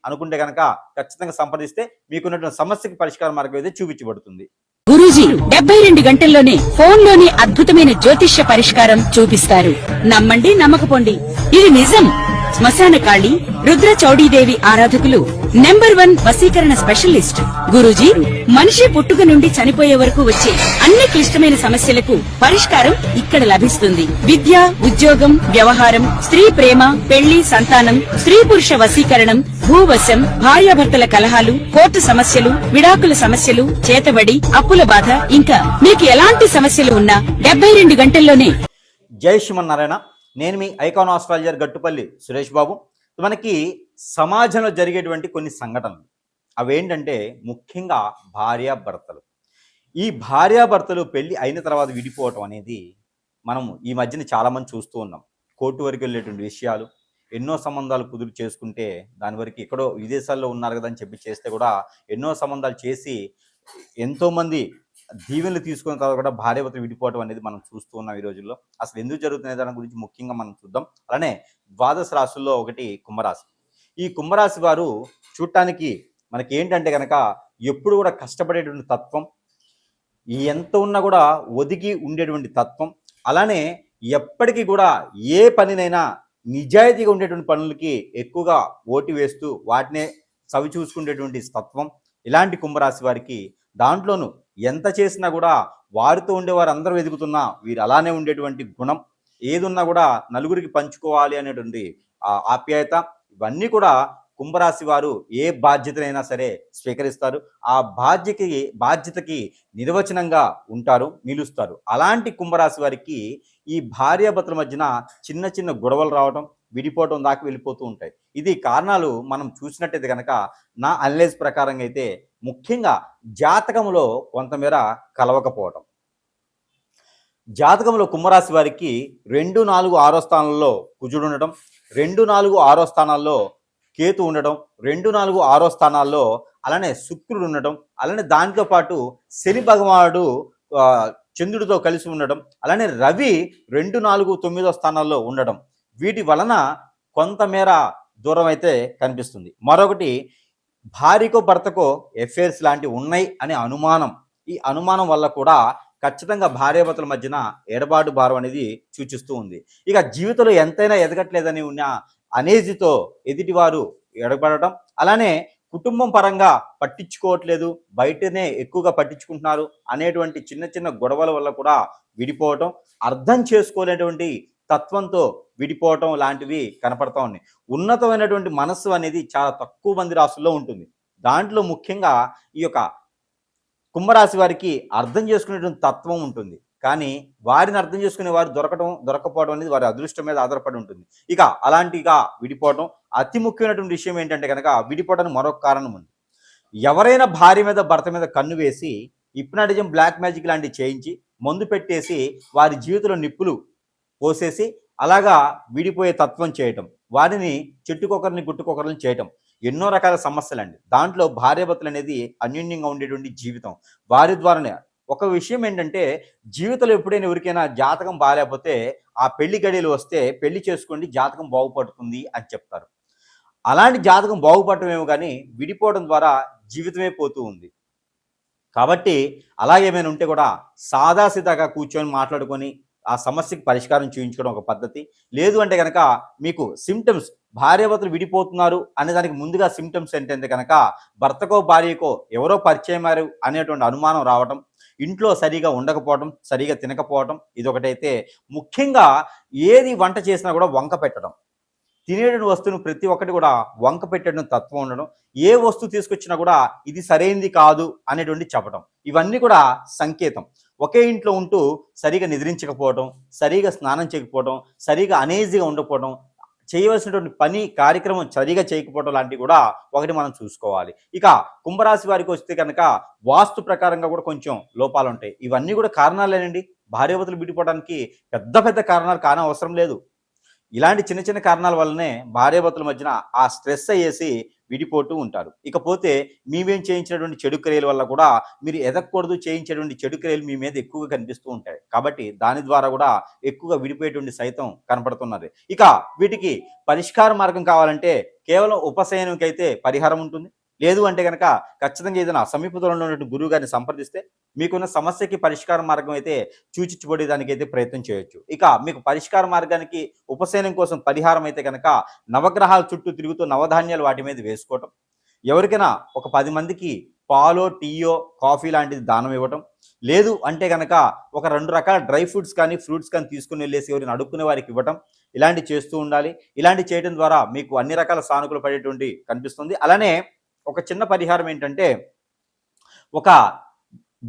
అనుకుంటే కనుక ఖచ్చితంగా సంప్రదిస్తే మీకున్నటువంటి సమస్యకి పరిష్కార మార్గం అయితే చూపించబడుతుంది. గురూజీ 72 గంటల్లోనే ఫోన్ లోని అద్భుతమైన జ్యోతిష్య పరిష్కారం చూపిస్తారు. నమ్మండి, నమ్మకపోండి, ఇది నిజం. శ్మశాన కాళి రుద్ర చౌడీదేవి ఆరాధకులు నంబర్ 1 వశీకరణ స్పెషలిస్ట్. గురూజీ మనిషి పుట్టుక నుండి చనిపోయే వరకు వచ్చే అన్ని క్లిష్టమైన సమస్యలకు పరిష్కారం ఇక్కడ లభిస్తుంది. విద్య, ఉద్యోగం, వ్యవహారం, స్త్రీ ప్రేమ, పెళ్లి, సంతానం, స్త్రీ పురుష వశీకరణం, భూవశం, భార్యాభర్తల కలహాలు, కోర్టు సమస్యలు, విడాకుల సమస్యలు, చేతబడి, అప్పుల బాధ, ఇంకా మీకు ఎలాంటి సమస్యలు ఉన్నా 72 గంటల్లోనే. జై శ్రీమన్నారాయణ. నేను మీ ఐకాన్ ఆస్ట్రాలజర్ గట్టుపల్లి సురేష్ బాబు. మనకి సమాజంలో జరిగేటువంటి కొన్ని సంఘటనలు అవేంటంటే ముఖ్యంగా భార్యాభర్తలు. ఈ భార్యాభర్తలు పెళ్లి అయిన తర్వాత విడిపోవటం అనేది మనం ఈ మధ్యన చాలామంది చూస్తూ ఉన్నాం. కోర్టు వరకు వెళ్ళేటువంటి విషయాలు, ఎన్నో సంబంధాలు కుదురు చేసుకుంటే దాని వరకు ఎక్కడో విదేశాల్లో ఉన్నారు కదా అని చెప్పి చేస్తే కూడా ఎన్నో సంబంధాలు చేసి ఎంతోమంది దీవెనలు తీసుకున్న తర్వాత కూడా భార్యాభర్తలు విడిపోవటం అనేది మనం చూస్తూ ఉన్నాం ఈ రోజుల్లో. అసలు ఎందుకు జరుగుతున్న దాని గురించి ముఖ్యంగా మనం చూద్దాం. అలానే ద్వాదశ రాశుల్లో ఒకటి కుంభరాశి. ఈ కుంభరాశి వారు చూడటానికి మనకి ఏంటంటే కనుక ఎప్పుడు కూడా కష్టపడేటువంటి తత్వం, ఎంత ఉన్నా కూడా ఒదిగి ఉండేటువంటి తత్వం, అలానే ఎప్పటికీ కూడా ఏ పనినైనా నిజాయితీగా ఉండేటువంటి పనులకి ఎక్కువగా ఓటు వేస్తూ వాటినే చవి చూసుకునేటువంటి తత్వం. ఇలాంటి కుంభరాశి వారికి దాంట్లోనూ ఎంత చేసినా కూడా వారితో ఉండేవారు అందరూ ఎదుగుతున్నా వీరు అలానే ఉండేటువంటి గుణం, ఏదున్నా కూడా నలుగురికి పంచుకోవాలి అనేటువంటి ఆప్యాయత, ఇవన్నీ కూడా కుంభరాశి వారు ఏ బాధ్యతనైనా సరే స్వీకరిస్తారు. ఆ బాధ్యతకి నిర్వచనంగా ఉంటారు, నిలుస్తారు. అలాంటి కుంభరాశి వారికి ఈ భార్యాభర్తల మధ్యన చిన్న చిన్న గొడవలు రావడం, విడిపోవడం దాకా వెళ్ళిపోతూ ఉంటాయి. ఇది కారణాలు మనం చూసినట్టయితే కనుక నా అనలైజ్ ప్రకారంగా అయితే ముఖ్యంగా జాతకంలో కొంతమేర కలవకపోవటం. జాతకంలో కుంభరాశి వారికి 2, 4, 6 స్థానాల్లో కుజుడు ఉండటం, 2, 4, 6 స్థానాల్లో కేతు ఉండటం, 2, 4, 6 స్థానాల్లో అలానే శుక్రుడు ఉండటం, అలానే దానితో పాటు శని భగవానుడు చంద్రుడితో కలిసి ఉండడం, అలానే రవి 2, 4, 9 స్థానాల్లో ఉండడం, వీటి వలన కొంతమేర దూరం అయితే కనిపిస్తుంది. మరొకటి భార్యకో భర్తకో ఎఫైర్స్ లాంటివి ఉన్నాయి అనే అనుమానం. ఈ అనుమానం వల్ల కూడా ఖచ్చితంగా భార్యాభర్తల మధ్యన ఎడబాటు భారం అనేది సూచిస్తూ ఉంది. ఇక జీవితంలో ఎంతైనా ఎదగట్లేదని ఉన్న అనేజితో ఎదుటివారు ఎడబడటం, అలానే కుటుంబం పరంగా పట్టించుకోవట్లేదు, బయటనే ఎక్కువగా పట్టించుకుంటున్నారు అనేటువంటి చిన్న చిన్న గొడవల వల్ల కూడా విడిపోవటం, అర్థం చేసుకోలేటువంటి తత్వంతో విడిపోవటం లాంటివి కనపడతా ఉన్నాయి. ఉన్నతమైనటువంటి మనస్సు అనేది చాలా తక్కువ మంది రాశుల్లో ఉంటుంది. దాంట్లో ముఖ్యంగా ఈ యొక్క కుంభరాశి వారికి అర్థం చేసుకునేటువంటి తత్వం ఉంటుంది. కానీ వారిని అర్థం చేసుకునే వారు దొరకపోవడం అనేది వారి అదృష్టం మీద ఆధారపడి ఉంటుంది. ఇక అలాంటిగా విడిపోవడం. అతి ముఖ్యమైనటువంటి విషయం ఏంటంటే కనుక విడిపోవడానికి మరొక కారణం ఉంది. ఎవరైనా భార్య మీద భర్త మీద కన్ను వేసి హిప్నాటిజం, బ్లాక్ మ్యాజిక్ లాంటివి చేయించి మందు పెట్టేసి వారి జీవితంలో నిప్పులు పోసేసి అలాగా విడిపోయే తత్వం చేయటం, వారిని చెట్టుకొకరిని గుట్టుకొకరిని చేయటం, ఎన్నో రకాల సమస్యలండి. దాంట్లో భార్యాభర్తలు అనేది అన్యోన్యంగా ఉండేటువంటి జీవితం. వారి ద్వారానే ఒక విషయం ఏంటంటే జీవితంలో ఎప్పుడైనా ఎవరికైనా జాతకం బాగాలేకపోతే ఆ పెళ్లి గడియలు వస్తే పెళ్లి చేసుకోండి, జాతకం బాగుపడుతుంది అని చెప్తారు. అలాంటి జాతకం బాగుపడటమేమో కానీ విడిపోవడం ద్వారా జీవితమే పోతూ ఉంది. కాబట్టి అలాగేమైనా ఉంటే కూడా సాదాసీదాగా కూర్చొని మాట్లాడుకొని ఆ సమస్యకి పరిష్కారం చూపించుకోవడం ఒక పద్ధతి. లేదు అంటే కనుక మీకు సిమ్టమ్స్ భార్యాభర్తలు విడిపోతున్నారు అనే దానికి ముందుగా సిమ్టమ్స్ ఏంటంటే కనుక భర్తకో భార్యకో ఎవరో పరిచయమారు అనేటువంటి అనుమానం రావటం, ఇంట్లో సరిగా ఉండకపోవడం, సరిగా తినకపోవడం, ఇదొకటైతే ముఖ్యంగా ఏది వంట చేసినా కూడా వంక పెట్టడం, తినేటువంటి వస్తువును ప్రతి ఒక్కటి కూడా వంక పెట్టడం తత్వం ఉండడం, ఏ వస్తువు తీసుకొచ్చినా కూడా ఇది సరైనది కాదు అనేటువంటి చెప్పడం, ఇవన్నీ కూడా సంకేతం. ఒకే ఇంట్లో ఉంటూ సరిగా నిద్రించకపోవడం, సరిగా స్నానం చేయకపోవడం, సరిగా అనేజీగా ఉండకపోవడం, చేయవలసినటువంటి పని కార్యక్రమం సరిగా చేయకపోవడం లాంటివి కూడా ఒకటి మనం చూసుకోవాలి. ఇక కుంభరాశి వారికి వస్తే కనుక వాస్తు ప్రకారంగా కూడా కొంచెం లోపాలు ఉంటాయి. ఇవన్నీ కూడా కారణాలేనండి. భార్యాభర్తలు విడిపోవడానికి పెద్ద పెద్ద కారణాలు కాని అవసరం లేదు. ఇలాంటి చిన్న చిన్న కారణాల వల్లనే భార్యాభర్తల మధ్యన ఆ స్ట్రెస్ అయ్యేసి విడిపోతూ ఉంటారు. ఇకపోతే మేమేం చేయించినటువంటి చెడు క్రియల వల్ల కూడా మీరు ఎదగకూడదు చేయించేటువంటి చెడు క్రియలు మీ మీద ఎక్కువగా కనిపిస్తూ ఉంటాయి. కాబట్టి దాని ద్వారా కూడా ఎక్కువగా విడిపోయేటువంటి సైతం కనపడుతున్నది. ఇక వీటికి పరిష్కార మార్గం కావాలంటే కేవలం ఉపశయనంకైతే పరిహారం ఉంటుంది. లేదు అంటే గనక ఖచ్చితంగా ఏదైనా సమీప దూరంలో ఉన్నటువంటి గురువు గారిని సంప్రదిస్తే మీకున్న సమస్యకి పరిష్కార మార్గం అయితే చూచిచ్చుబడేదానికైతే ప్రయత్నం చేయొచ్చు. ఇక మీకు పరిష్కార మార్గానికి ఉపశమనం కోసం పరిహారం అయితే కనుక నవగ్రహాల చుట్టూ తిరుగుతూ నవధాన్యాలు వాటి మీద వేసుకోవటం, ఎవరికైనా ఒక 10 మందికి పాలో, టీయో, కాఫీ లాంటిది దానం ఇవ్వటం, లేదు అంటే కనుక ఒక 2 రకాల డ్రై ఫ్రూట్స్ కానీ ఫ్రూట్స్ కానీ తీసుకుని వెళ్ళేసి ఎవరిని అడుక్కునే వారికి ఇవ్వటం, ఇలాంటివి చేస్తూ ఉండాలి. ఇలాంటివి చేయడం ద్వారా మీకు అన్ని రకాల సానుకూల పడేటువంటి కనిపిస్తుంది. అలానే ఒక చిన్న పరిహారం ఏంటంటే, ఒక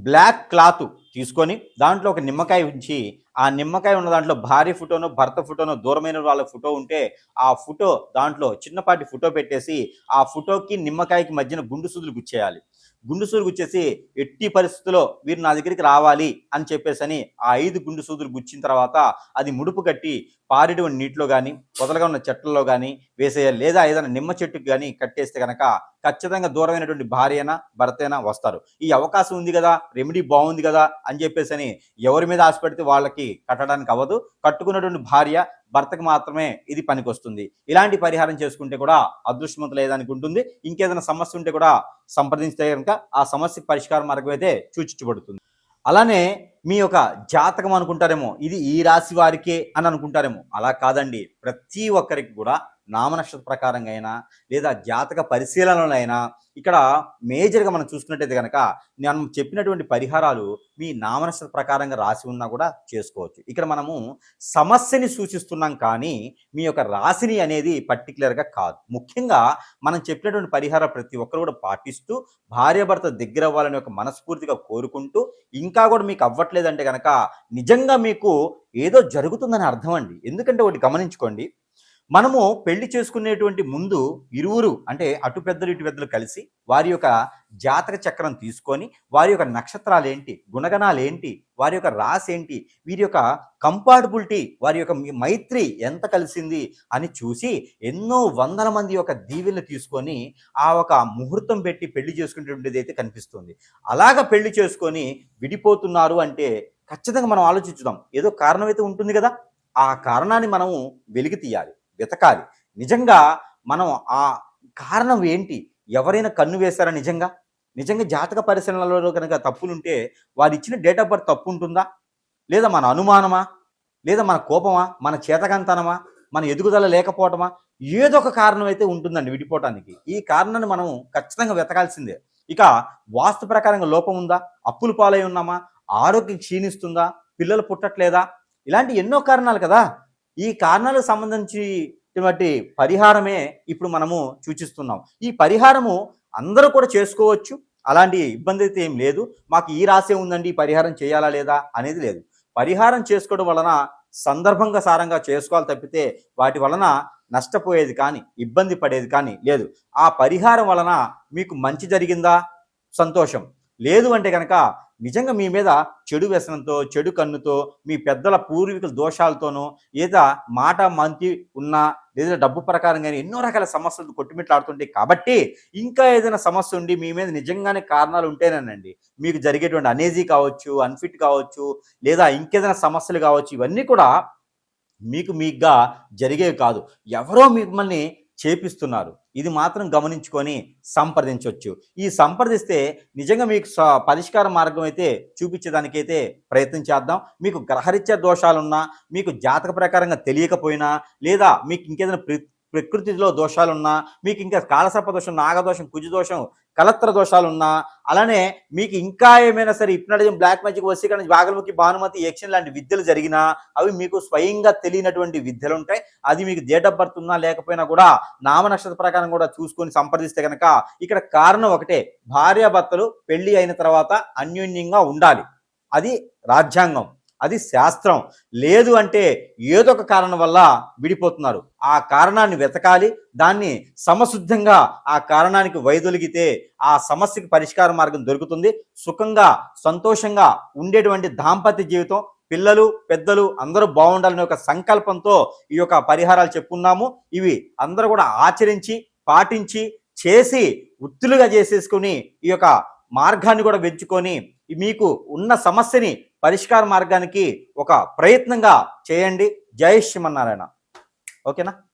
బ్లాక్ క్లాత్ తీసుకొని దాంట్లో ఒక నిమ్మకాయ ఉంచి, ఆ నిమ్మకాయ ఉన్న దాంట్లో భార్య ఫోటోనో భర్త ఫోటోనో దూరమైన వాళ్ళ ఫోటో ఉంటే ఆ ఫోటో దాంట్లో చిన్నపాటి ఫోటో పెట్టేసి ఆ ఫోటోకి నిమ్మకాయకి మధ్యన గుండు సూదులు గుచ్చేయాలి. గుండు సూదులు గుచ్చేసి ఎట్టి పరిస్థితుల్లో వీరు నా దగ్గరికి రావాలి అని చెప్పేసి ఆ 5 గుండు సూదులు గుచ్చిన తర్వాత అది ముడుపు కట్టి పారేటువంటి నీటిలో కానీ పొదలుగా ఉన్న చెట్లలో కానీ వేసేయాలి. లేదా ఏదైనా నిమ్మ చెట్టుకు కానీ కట్టేస్తే కనుక ఖచ్చితంగా దూరమైనటువంటి భార్యనా భర్తైనా వస్తారు. ఈ అవకాశం ఉంది కదా, రెమెడీ బాగుంది కదా అని చెప్పేసి ఎవరి మీద ఆశపడితే వాళ్ళకి కట్టడానికి అవ్వదు. కట్టుకున్నటువంటి భార్య భర్తకు మాత్రమే ఇది పనికొస్తుంది. ఇలాంటి పరిహారం చేసుకుంటే కూడా అదృష్టవంతులు అయ్యేదానికి ఉంటుంది. ఇంకేదైనా సమస్య ఉంటే కూడా సంప్రదించితే కనుక ఆ సమస్యకు పరిష్కార మార్గం అయితే సూచించబడుతుంది. అలానే మీ యొక్క జాతకం అనుకుంటారేమో ఇది ఈ రాశి వారికే అని అనుకుంటారేమో, అలా కాదండి. ప్రతి ఒక్కరికి కూడా నామనక్షత్ర ప్రకారంగా అయినా లేదా జాతక పరిశీలనలో అయినా ఇక్కడ మేజర్గా మనం చూసుకున్నట్టయితే కనుక నేను చెప్పినటువంటి పరిహారాలు మీ నామనక్షత్ర ప్రకారంగా రాసి ఉన్నా కూడా చేసుకోవచ్చు. ఇక్కడ మనము సమస్యని సూచిస్తున్నాం కానీ మీ యొక్క రాశిని అనేది పర్టికులర్గా కాదు. ముఖ్యంగా మనం చెప్పినటువంటి పరిహారం ప్రతి ఒక్కరు కూడా పాటిస్తూ భార్యాభర్త దగ్గర అవ్వాలని ఒక మనస్ఫూర్తిగా కోరుకుంటూ ఇంకా కూడా మీకు అవ్వట్లేదంటే కనుక నిజంగా మీకు ఏదో జరుగుతుందని అర్థం అండి. ఎందుకంటే ఒకటి గమనించుకోండి, మనము పెళ్లి చేసుకునేటువంటి ముందు ఇరువురు అంటే అటు పెద్దలు ఇటు పెద్దలు కలిసి వారి యొక్క జాతక చక్రం తీసుకొని వారి యొక్క నక్షత్రాలు ఏంటి, గుణగణాలు ఏంటి, వారి యొక్క రాశి ఏంటి, వీరి యొక్క కంపాటబిలిటీ, వారి యొక్క మైత్రి ఎంత కలిసింది అని చూసి ఎన్నో వందల మంది యొక్క దీవెనలు తీసుకొని ఆ ఒక ముహూర్తం పెట్టి పెళ్లి చేసుకునేటువంటిది అయితే కనిపిస్తుంది. అలాగ పెళ్లి చేసుకొని విడిపోతున్నారు అంటే ఖచ్చితంగా మనం ఆలోచించుదాం, ఏదో కారణం అయితే ఉంటుంది కదా. ఆ కారణాన్ని మనము వెలికి తీయాలి, వెతకాలి. నిజంగా మనం ఆ కారణం ఏంటి, ఎవరైనా కన్ను వేశారా, నిజంగా జాతక పరిశీలనలో కనుక తప్పులుంటే వారు ఇచ్చిన డేట్ ఆఫ్ బర్త్ తప్పు ఉంటుందా, లేదా మన అనుమానమా, లేదా మన కోపమా, మన చేతకంతనమా, మన ఎదుగుదల లేకపోవటమా, ఏదో ఒక కారణం అయితే ఉంటుందండి విడిపోవటానికి. ఈ కారణాన్ని మనం ఖచ్చితంగా వెతకాల్సిందే. ఇక వాస్తు ప్రకారంగా లోపం ఉందా, అప్పులు పాలై ఉన్నామా, ఆరోగ్యం క్షీణిస్తుందా, పిల్లలు పుట్టట్లేదా, ఇలాంటి ఎన్నో కారణాలు కదా. ఈ కారణాలకు సంబంధించినటువంటి పరిహారమే ఇప్పుడు మనము సూచిస్తున్నాం. ఈ పరిహారము అందరూ కూడా చేసుకోవచ్చు, అలాంటి ఇబ్బంది అయితే ఏం లేదు. మాకు ఈ రాశి ఉందండి ఈ పరిహారం చేయాలా లేదా అనేది లేదు. పరిహారం చేసుకోవడం వలన సందర్భంగా సారంగా చేసుకోవాలి తప్పితే వాటి వలన నష్టపోయేది కానీ ఇబ్బంది పడేది కానీ లేదు. ఆ పరిహారం వలన మీకు మంచి జరిగిందా సంతోషం, లేదు అంటే కనుక నిజంగా మీ మీద చెడు వ్యసనంతో, చెడు కన్నుతో, మీ పెద్దల పూర్వీకుల దోషాలతోనో, లేదా మాట మంచి ఉన్నా లేదా డబ్బు ప్రకారంగానే ఎన్నో రకాల సమస్యలతో కొట్టుమిట్లాడుతుంటాయి. కాబట్టి ఇంకా ఏదైనా సమస్య ఉండి మీ మీద నిజంగానే కారణాలు ఉంటేనేనండి మీకు జరిగేటువంటి అనేజీ కావచ్చు, అన్ఫిట్ కావచ్చు, లేదా ఇంకేదైనా సమస్యలు కావచ్చు, ఇవన్నీ కూడా మీకుగా జరిగేవి కాదు, ఎవరో మిమ్మల్ని చేపిస్తున్నారు. ఇది మాత్రం గమనించుకొని సంప్రదించవచ్చు. ఈ సంప్రదిస్తే నిజంగా మీకు పరిష్కార మార్గం అయితే చూపించేదానికైతే ప్రయత్నం చేద్దాం. మీకు గ్రహరీత్యా దోషాలున్నా, మీకు జాతక ప్రకారంగా తెలియకపోయినా, లేదా మీకు ఇంకేదైనా ప్రకృతిలో దోషాలున్నా, మీకు ఇంకా కాలసర్ప దోషం, నాగదోషం, కుజదోషం, కలత్ర దోషాలున్నా, అలానే మీకు ఇంకా ఏమైనా సరే హిప్నటిజం, బ్లాక్ మ్యాజిక్, వశీకరణ, వాగల్ముఖి, భానుమతి, యక్షిణి లాంటి విద్యలు జరిగినా అవి మీకు స్వయంగా తెలియనటువంటి విద్యలు ఉంటాయి. అది మీకు డేట్ ఆఫ్ బర్త్ ఉన్నా లేకపోయినా కూడా నామ నక్షత్ర ప్రకారం కూడా చూసుకొని సంప్రదిస్తే కనుక ఇక్కడ కారణం ఒకటే, భార్యాభర్తలు పెళ్లి అయిన తర్వాత అన్యోన్యంగా ఉండాలి. అది రాజ్యాంగం, అది శాస్త్రం. లేదు అంటే ఏదో ఒక కారణం వల్ల విడిపోతున్నారు. ఆ కారణాన్ని వెతకాలి, దాన్ని సమశుద్ధంగా ఆ కారణానికి వైదొలిగితే ఆ సమస్యకి పరిష్కార మార్గం దొరుకుతుంది. సుఖంగా సంతోషంగా ఉండేటువంటి దాంపత్య జీవితం పిల్లలు పెద్దలు అందరూ బాగుండాలనే ఒక సంకల్పంతో ఈ యొక్క పరిహారాలు చెప్పుకున్నాము. ఇవి అందరూ కూడా ఆచరించి పాటించి చేసి వృత్తులుగా చేసేసుకుని ఈ యొక్క మార్గాన్ని కూడా వెంచుకొని మీకు ఉన్న సమస్యని పరిష్కార మార్గానికి ఒక ప్రయత్నంగా చేయండి. జై శ్రీమన్నారాయణ. ఓకేనా?